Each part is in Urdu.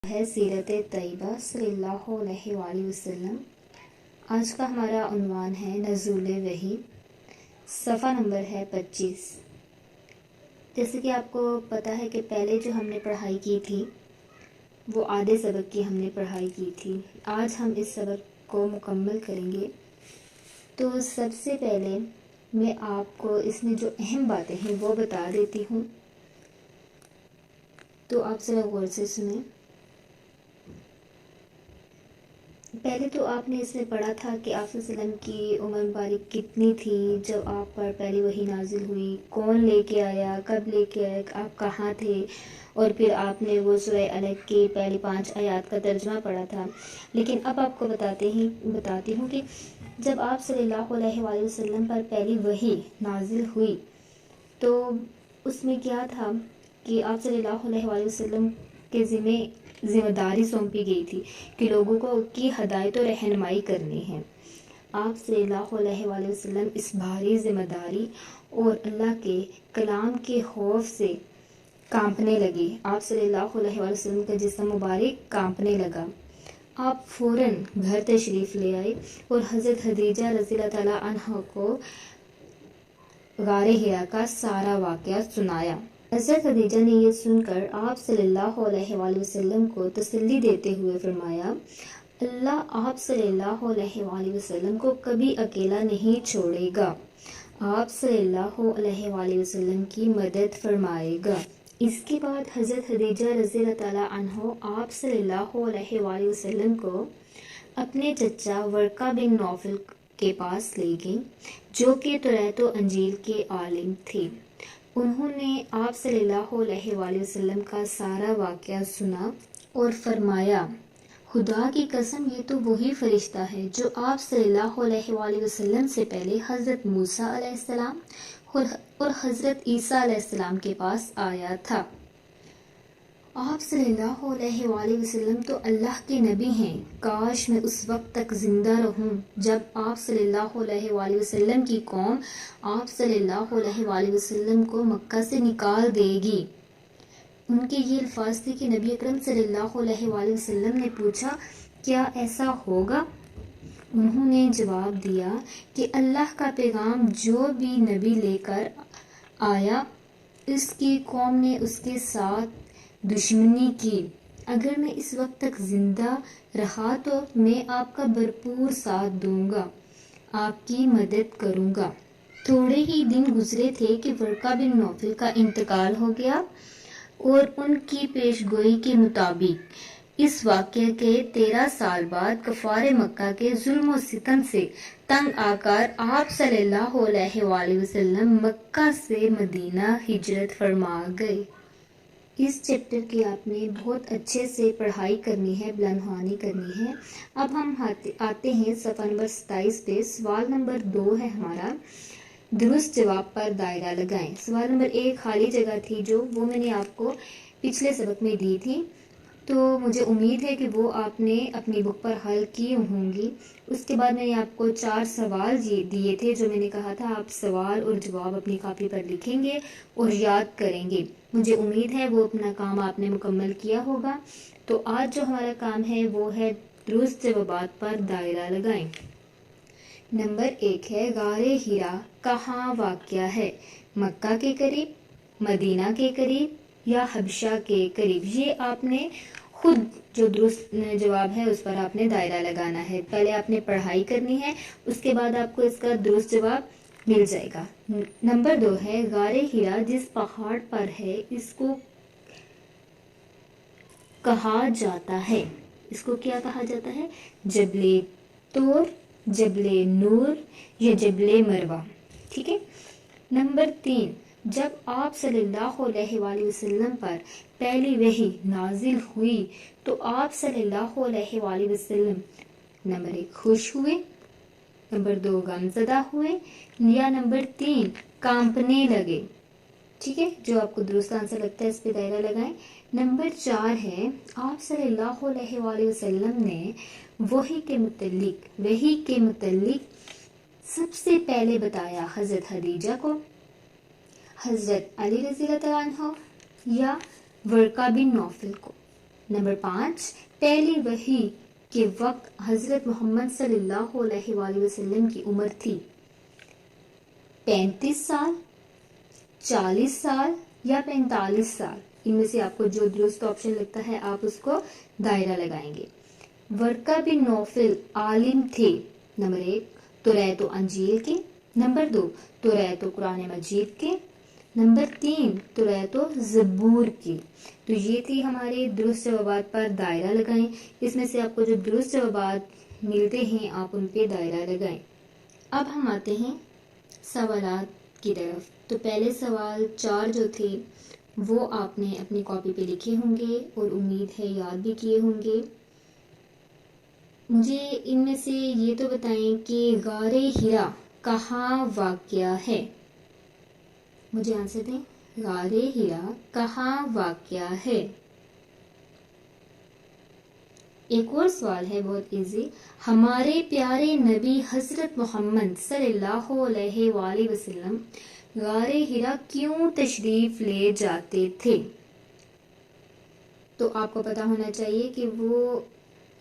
ہے سیرت طیبہ صلی اللہ علیہ وآلہ وسلم۔ آج کا ہمارا عنوان ہے نزول وحی، صفحہ نمبر ہے 25۔ جیسے کہ آپ کو پتہ ہے کہ پہلے جو ہم نے پڑھائی کی تھی وہ آدھے سبق کی ہم نے پڑھائی کی تھی۔ آج ہم اس سبق کو مکمل کریں گے۔ تو سب سے پہلے میں آپ کو اس میں جو اہم باتیں ہیں وہ بتا دیتی ہوں، تو آپ ذرا غور سے سنیں۔ پہلے تو آپ نے اس میں پڑھا تھا کہ آپ صلی اللہ علیہ وسلم کی عمر مبارک کتنی تھی جب آپ پر پہلی وحی نازل ہوئی، کون لے کے آیا، کب لے کے آیا، آپ کہاں تھے، اور پھر آپ نے وہ سورہ الگ کی پہلی 5 آیات کا ترجمہ پڑھا تھا۔ لیکن اب آپ کو بتاتی ہوں کہ جب آپ صلی اللہ علیہ وآلہ وسلم پر پہلی وحی نازل ہوئی تو اس میں کیا تھا کہ آپ صلی اللہ علیہ وآلہ وسلم کے ذمہ داری سونپی گئی تھی کہ لوگوں کو کی ہدایت و رہنمائی کرنی ہے۔ آپ صلی اللہ علیہ وآلہ وسلم اس بھاری ذمہ داری اور اللہ کے کلام کے خوف سے کانپنے لگے۔ آپ صلی اللہ علیہ وآلہ وسلم کا جسم مبارک کانپنے لگا۔ آپ فوراً گھر تشریف لے آئے اور حضرت خدیجہ رضی اللہ تعالیٰ عنہ کو غار حرا کا سارا واقعہ سنایا۔ حضرت خدیجہ نے یہ سن کر آپ صلی اللہ علیہ وآلہ وسلم کو تسلی دیتے ہوئے فرمایا، اللہ آپ صلی اللہ علیہ وآلہ وسلم کو کبھی اکیلا نہیں چھوڑے گا، آپ صلی اللہ علیہ وآلہ وسلم کی مدد فرمائے گا۔ اس کے بعد حضرت خدیجہ رضی اللہ تعالیٰ عنہ آپ صلی اللہ علیہ وآلہ وسلم کو اپنے چچا ورقہ بن نوفل کے پاس لے گئیں جو کہ توریت و انجیل کے عالم تھے۔ انہوں نے آپ صلی اللہ علیہ وآلہ وسلم کا سارا واقعہ سنا اور فرمایا، خدا کی قسم یہ تو وہی فرشتہ ہے جو آپ صلی اللہ علیہ وآلہ وسلم سے پہلے حضرت موسیٰ علیہ السلام اور حضرت عیسیٰ علیہ السلام کے پاس آیا تھا۔ آپ صلی اللہ علیہ وآلہ وسلم تو اللہ کے نبی ہیں، کاش میں اس وقت تک زندہ رہوں جب آپ صلی اللہ علیہ وآلہ وسلم کی قوم آپ صلی اللہ علیہ وآلہ وسلم کو مکہ سے نکال دے گی۔ ان کے یہ الفاظ تھے کہ نبی اکرم صلی اللہ علیہ وآلہ وسلم نے پوچھا، کیا ایسا ہوگا؟ انہوں نے جواب دیا کہ اللہ کا پیغام جو بھی نبی لے کر آیا اس کی قوم نے اس کے ساتھ دشمنی کی، اگر میں اس وقت تک زندہ رہا تو میں آپ کا بھرپور ساتھ دوں گا، آپ کی مدد کروں گا۔ تھوڑے ہی دن گزرے تھے کہ ورقہ بن نوفل کا انتقال ہو گیا اور ان کی پیش گوئی کے مطابق اس واقعے کے 13 سال بعد کفار مکہ کے ظلم و ستم سے تنگ آ کر آپ صلی اللہ علیہ وآلہ وسلم مکہ سے مدینہ ہجرت فرما گئے۔ اس چیپٹر کی آپ نے بہت اچھے سے پڑھائی کرنی ہے، بلند خوانی کرنی ہے۔ اب ہم آتے ہیں صفحہ نمبر 27 پہ۔ سوال نمبر 2 ہے ہمارا، درست جواب پر دائرہ لگائیں۔ سوال نمبر 1 خالی جگہ تھی جو وہ میں نے آپ کو پچھلے سبق میں دی تھی، تو مجھے امید ہے کہ وہ آپ نے اپنی بک پر حل کی ہوں گی۔ اس کے بعد میں نے آپ کو 4 سوال دیے تھے جو میں نے کہا تھا آپ سوال اور جواب اپنی کاپی پر لکھیں گے اور یاد کریں گے۔ مجھے امید ہے وہ اپنا کام آپ نے مکمل کیا ہوگا۔ تو آج جو ہمارا کام ہے وہ ہے درست جوابات پر دائرہ لگائیں۔ نمبر 1 ہے، غار حرا کہاں واقع ہے؟ مکہ کے قریب، مدینہ کے قریب یا حبشہ کے قریب؟ یہ آپ نے خود جو درست جواب ہے اس پر آپ نے دائرہ لگانا ہے۔ پہلے آپ نے پڑھائی کرنی ہے، اس کے بعد آپ کو اس کا درست جواب مل جائے گا۔ نمبر 2 ہے، غار حرا جس پہاڑ پر ہے اس کو کہا جاتا ہے؟ اس کو کیا کہا جاتا ہے؟ جبل طور، جبل نور یا جبل مروہ؟ ٹھیک ہے۔ نمبر 3، جب آپ صلی اللہ علیہ وآلہ وسلم پر پہلی وحی نازل ہوئی تو آپ صلی اللہ علیہ وآلہ وسلم نمبر 1 خوش ہوئے، نمبر 2 غمزدہ ہوئے یا نمبر 3 کانپنے لگے؟ ٹھیک ہے، جو آپ کو درست آنسر لگتا ہے اس پہ دائرہ لگائیں۔ نمبر 4 ہے، آپ صلی اللہ علیہ وآلہ وسلم نے وحی کے متعلق سب سے پہلے بتایا حضرت خدیجہ کو، حضرت علی رضی اللہ عنہ یا ورقہ بن نوفل کو؟ نمبر 5، پہلی وحی کے وقت حضرت محمد صلی اللہ علیہ وآلہ وسلم کی عمر تھی 35 سال، 40 سال یا 45 سال؟ ان میں سے آپ کو جو درست آپشن لگتا ہے آپ اس کو دائرہ لگائیں گے۔ ورقہ بن نوفل عالم تھے، نمبر 1 توریت و انجیل کے، نمبر 2 توریت و قرآن مجید کے، نمبر 3 توریت و زبور کی۔ تو یہ تھی ہمارے درست جوابات پر دائرہ لگائیں۔ اس میں سے آپ کو جو درست جوابات ملتے ہیں آپ ان پہ دائرہ لگائیں۔ اب ہم آتے ہیں سوالات کی طرف۔ تو پہلے سوال 4 جو تھے وہ آپ نے اپنی کاپی پہ لکھے ہوں گے اور امید ہے یاد بھی کیے ہوں گے۔ مجھے ان میں سے یہ تو بتائیں کہ غار حرا کہاں واقع ہے؟ مجھے آنسر دیں، غار حرا کہاں واقع ہے؟ ایک اور سوال ہے بہت ایزی، ہمارے پیارے نبی حضرت محمد صلی اللہ علیہ وآلہ وسلم غار حرا کیوں تشریف لے جاتے تھے؟ تو آپ کو پتا ہونا چاہیے کہ وہ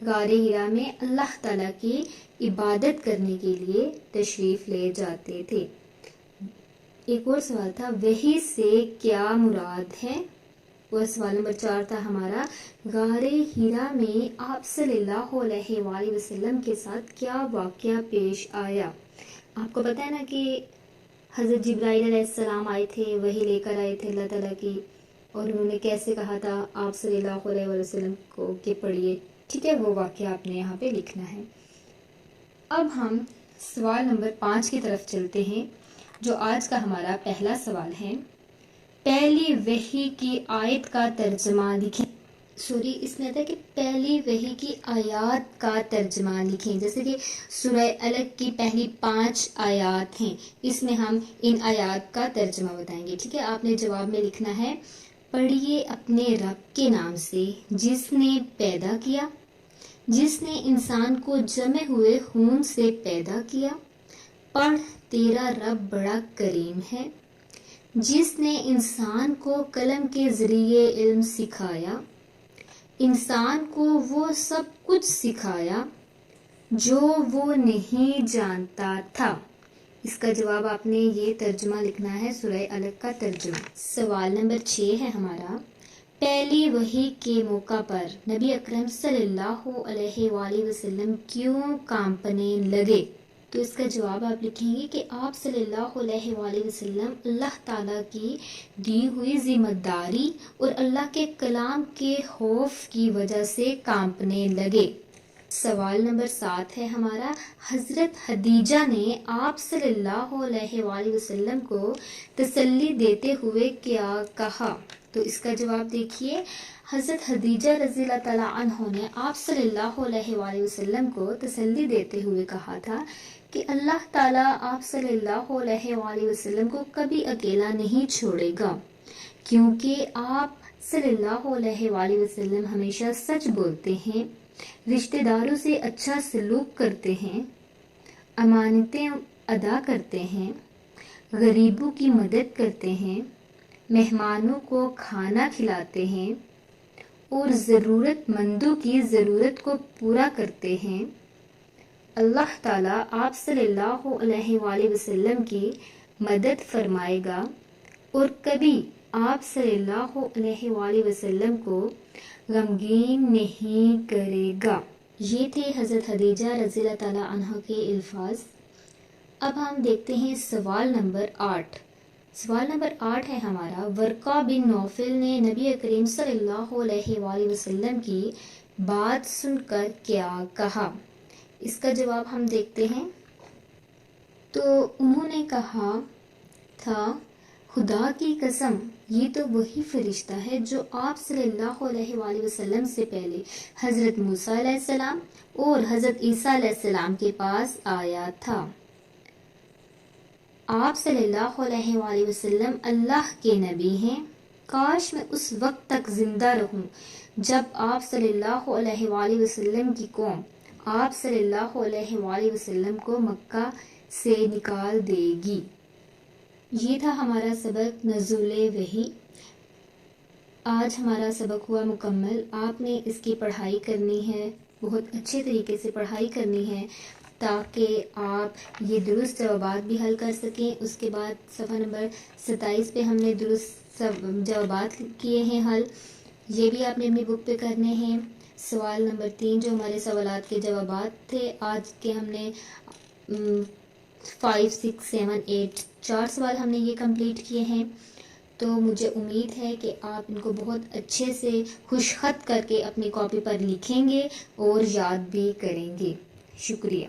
غار حرا میں اللہ تعالیٰ کی عبادت کرنے کے لیے تشریف لے جاتے تھے۔ ایک اور سوال تھا وحی سے کیا مراد ہے؟ اور سوال نمبر 4 تھا ہمارا غار حرا میں آپ صلی اللہ علیہ وآلہ وسلم کے ساتھ کیا واقعہ پیش آیا؟ آپ کو پتا ہے نا کہ حضرت جبرائیل علیہ السلام آئے تھے، وحی لے کر آئے تھے اللہ تعالیٰ کی، اور انہوں نے کیسے کہا تھا آپ صلی اللہ علیہ وسلم کو کہ پڑھیے، ٹھیک ہے، وہ واقعہ آپ نے یہاں پہ لکھنا ہے۔ اب ہم سوال نمبر 5 کی طرف چلتے ہیں، جو آج کا ہمارا پہلا سوال ہے۔ پہلی وحی کی آیت کا ترجمہ لکھیں۔ اس میں آتا ہے کہ پہلی وحی کی آیات کا ترجمہ لکھیں، جیسے کہ سورہ الگ کی پہلی 5 آیات ہیں، اس میں ہم ان آیات کا ترجمہ بتائیں گے، ٹھیک ہے۔ آپ نے جواب میں لکھنا ہے پڑھیے اپنے رب کے نام سے جس نے پیدا کیا، جس نے انسان کو جمے ہوئے خون سے پیدا کیا، پڑھ تیرا رب بڑا کریم ہے، جس نے انسان کو قلم کے ذریعے علم سکھایا، انسان کو وہ سب کچھ سکھایا جو وہ نہیں جانتا تھا۔ اس کا جواب آپ نے یہ ترجمہ لکھنا ہے، سورہ الگ کا ترجمہ۔ سوال نمبر 6 ہے ہمارا، پہلی وحی کے موقع پر نبی اکرم صلی اللہ علیہ وآلہ وسلم کیوں کانپنے لگے؟ تو اس کا جواب آپ لکھیں گے کہ آپ صلی اللہ علیہ وآلہ وسلم اللہ تعالیٰ کی دی ہوئی ذمہ داری اور اللہ کے کلام کے خوف کی وجہ سے کانپنے لگے۔ سوال نمبر 7 ہے ہمارا، حضرت خدیجہ نے آپ صلی اللہ علیہ وآلہ وسلم کو تسلی دیتے ہوئے کیا کہا؟ تو اس کا جواب دیکھیے، حضرت خدیجہ رضی اللہ تعالیٰ عنہ نے آپ صلی اللہ علیہ وآلہ وسلم کو تسلی دیتے ہوئے کہا تھا کہ اللہ تعالیٰ آپ صلی اللہ علیہ وآلہ وسلم کو کبھی اکیلا نہیں چھوڑے گا، کیونکہ آپ صلی اللہ علیہ وآلہ وسلم ہمیشہ سچ بولتے ہیں، رشتہ داروں سے اچھا سلوک کرتے ہیں، امانتیں ادا کرتے ہیں، غریبوں کی مدد کرتے ہیں، مہمانوں کو کھانا کھلاتے ہیں اور ضرورت مندوں کی ضرورت کو پورا کرتے ہیں۔ اللہ تعالیٰ آپ صلی اللہ علیہ وآلہ وسلم کی مدد فرمائے گا اور کبھی آپ صلی اللہ علیہ وآلہ وسلم کو غمگین نہیں کرے گا۔ یہ تھے حضرت خدیجہ رضی اللہ تعالیٰ عنہ کے الفاظ۔ اب ہم دیکھتے ہیں سوال نمبر 8۔ سوال نمبر 8 ہے ہمارا، ورقہ بن نوفل نے نبی کریم صلی اللہ علیہ وآلہ وسلم کی بات سن کر کیا کہا؟ اس کا جواب ہم دیکھتے ہیں۔ تو انہوں نے کہا تھا، خدا کی قسم یہ تو وہی فرشتہ ہے جو آپ صلی اللہ علیہ وآلہ وسلم سے پہلے حضرت موسیٰ علیہ السلام اور حضرت عیسیٰ علیہ السلام کے پاس آیا تھا۔ آپ صلی اللہ علیہ وآلہ وسلم اللہ کے نبی ہیں، کاش میں اس وقت تک زندہ رہوں جب آپ صلی اللہ علیہ وآلہ وسلم کی قوم آپ صلی اللہ علیہ وآلہ وسلم کو مکہ سے نکال دے گی۔ یہ تھا ہمارا سبق نزول وحی۔ آج ہمارا سبق ہوا مکمل. آپ نے اس کی پڑھائی کرنی ہے، بہت اچھے طریقے سے پڑھائی کرنی ہے تاکہ آپ یہ درست جوابات بھی حل کر سکیں. اس کے بعد صفحہ نمبر 27 پہ ہم نے درست جوابات کیے ہیں حل، یہ بھی آپ نے اپنی بک پہ کرنے ہیں. سوال نمبر 3 جو ہمارے سوالات کے جوابات تھے آج کے، ہم نے 5 6 7 8 4 سوال ہم نے یہ کمپلیٹ کیے ہیں. تو مجھے امید ہے کہ آپ ان کو بہت اچھے سے خوش خط کر کے اپنی کاپی پر لکھیں گے اور یاد بھی کریں گے. شکریہ.